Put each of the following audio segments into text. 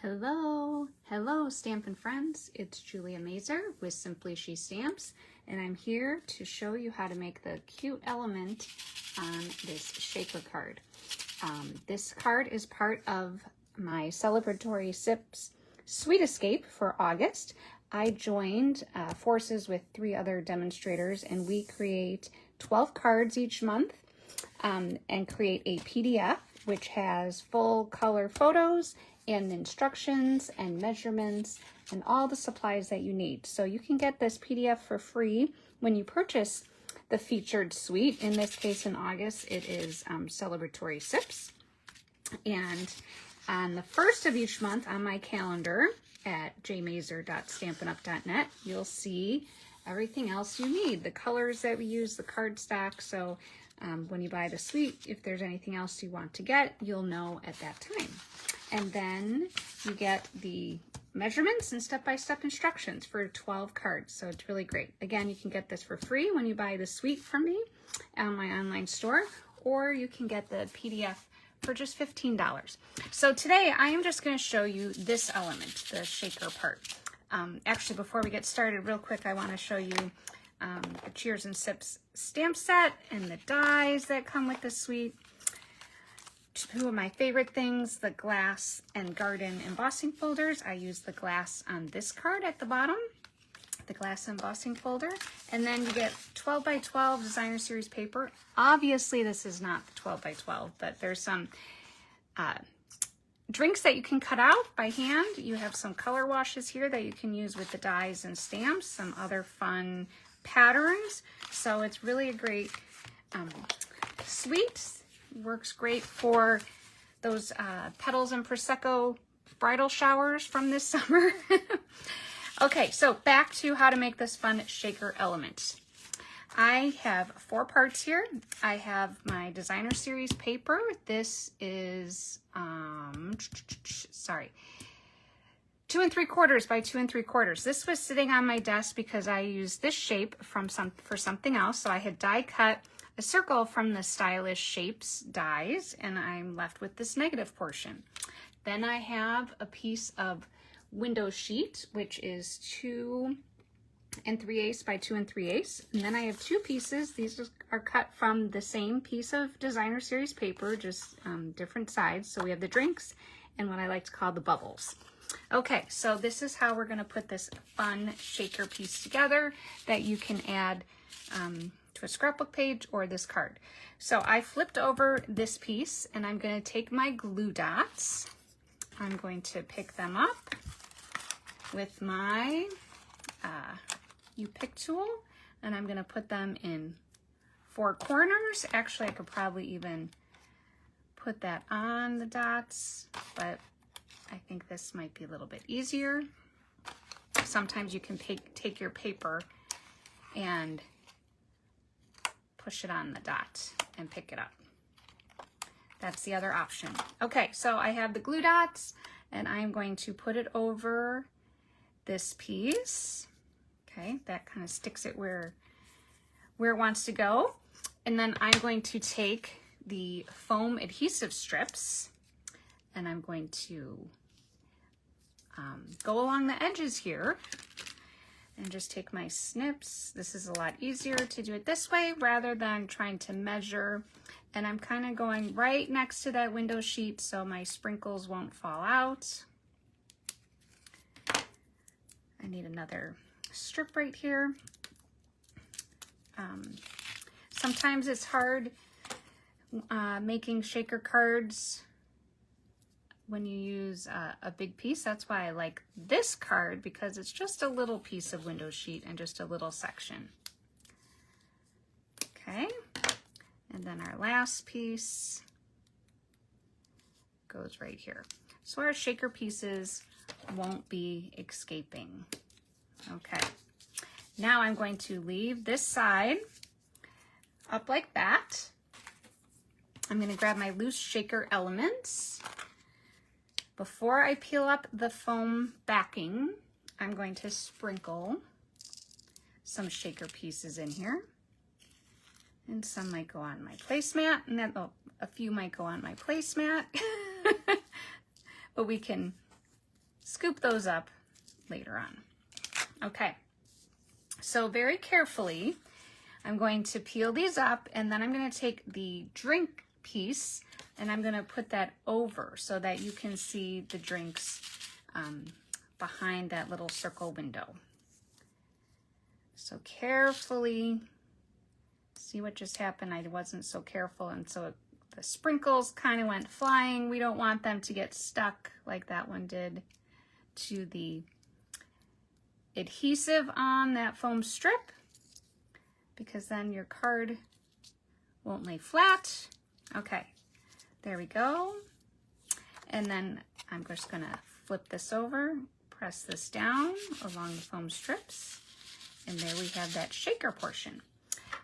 Hello Stampin' friends, it's Julia Mazur with Simply She Stamps, and I'm here to show you how to make the cute element on this shaker card. This card is part of my Celebratory Sips Suite Escape for August. I joined forces with 3 other demonstrators, and we create 12 cards each month and create a PDF which has full color photos and instructions and measurements and all the supplies that you need. So you can get this PDF for free when you purchase the featured suite. In this case, in August, it is Celebratory Sips. And on the first of each month on my calendar at jmazur.stampinup.net, you'll see everything else you need, the colors that we use, the cardstock. So when you buy the suite, if there's anything else you want to get, you'll know at that time. And then you get the measurements and step-by-step instructions for 12 cards. So it's really great. Again, you can get this for free when you buy the suite from me on my online store, or you can get the PDF for just $15. So today I am just going to show you this element, the shaker part. Actually, before we get started, real quick, I want to show you the Cheers and Sips stamp set and the dies that come with the suite. 2 of my favorite things, the glass and garden embossing folders. I use the glass on this card at the bottom, the glass embossing folder. And then you get 12 by 12 designer series paper. Obviously this is not 12 by 12, but there's some drinks that you can cut out by hand. You have some color washes here that you can use with the dies and stamps, some other fun patterns. So it's really a great suite. Works great for those petals and Prosecco bridal showers from this summer. Okay, so back to how to make this fun shaker element. I have 4 parts here. I have my designer series paper. This is 2 3/4 by 2 3/4. This was sitting on my desk because I used this shape for something else. So I had die cut a circle from the Stylish Shapes dies, and I'm left with this negative portion. Then I have a piece of window sheet, which is 2 3/8 by 2 3/8. And then I have 2 pieces. These are cut from the same piece of designer series paper, just different sides. So we have the drinks and what I like to call the bubbles. Okay, so this is how we're going to put this fun shaker piece together that you can add to a scrapbook page or this card. So I flipped over this piece and I'm going to take my glue dots. I'm going to pick them up with my U-pick tool, and I'm going to put them in 4 corners. Actually, I could probably even put that on the dots, but I think this might be a little bit easier. Sometimes you can take your paper and push it on the dot and pick it up. That's the other option. Okay, so I have the glue dots and I'm going to put it over this piece. Okay, that kind of sticks it where it wants to go. And then I'm going to take the foam adhesive strips and I'm going to go along the edges here and just take my snips. This is a lot easier to do it this way rather than trying to measure. And I'm kind of going right next to that window sheet so my sprinkles won't fall out. I need another strip right here. Sometimes it's hard making shaker cards when you use a big piece. That's why I like this card, because it's just a little piece of window sheet and just a little section. Okay, and then our last piece goes right here. So our shaker pieces won't be escaping. Okay, now I'm going to leave this side up like that. I'm going to grab my loose shaker elements. Before I peel up the foam backing, I'm going to sprinkle some shaker pieces in here. And some might go on my placemat, and then a few might go on my placemat. But we can scoop those up later on. Okay, so very carefully, I'm going to peel these up, and then I'm going to take the drink piece and I'm going to put that over so that you can see the drinks behind that little circle window. So carefully, see what just happened? I wasn't so careful, and so the sprinkles kind of went flying. We don't want them to get stuck like that one did to the adhesive on that foam strip, because then your card won't lay flat. Okay, there we go. And then I'm just gonna flip this over, press this down along the foam strips, and there we have that shaker portion.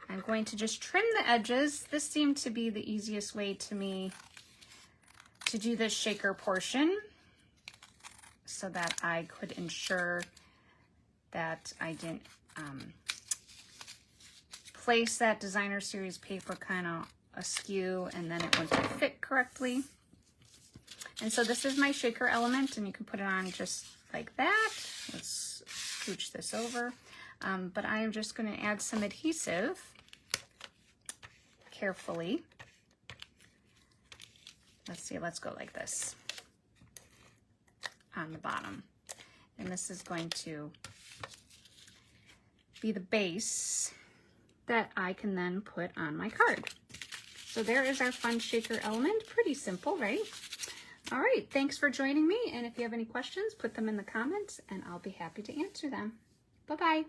I'm going to just trim the edges. This seemed to be the easiest way to me to do this shaker portion so that I could ensure that I didn't place that designer series paper kind of askew and then it wouldn't fit correctly. And so this is my shaker element, and you can put it on just like that. Let's scooch this over. But I am just going to add some adhesive carefully. Let's see, let's go like this on the bottom. And this is going to be the base that I can then put on my card. So there is our fun shaker element. Pretty simple, right? All right, thanks for joining me. And if you have any questions, put them in the comments and I'll be happy to answer them. Bye-bye.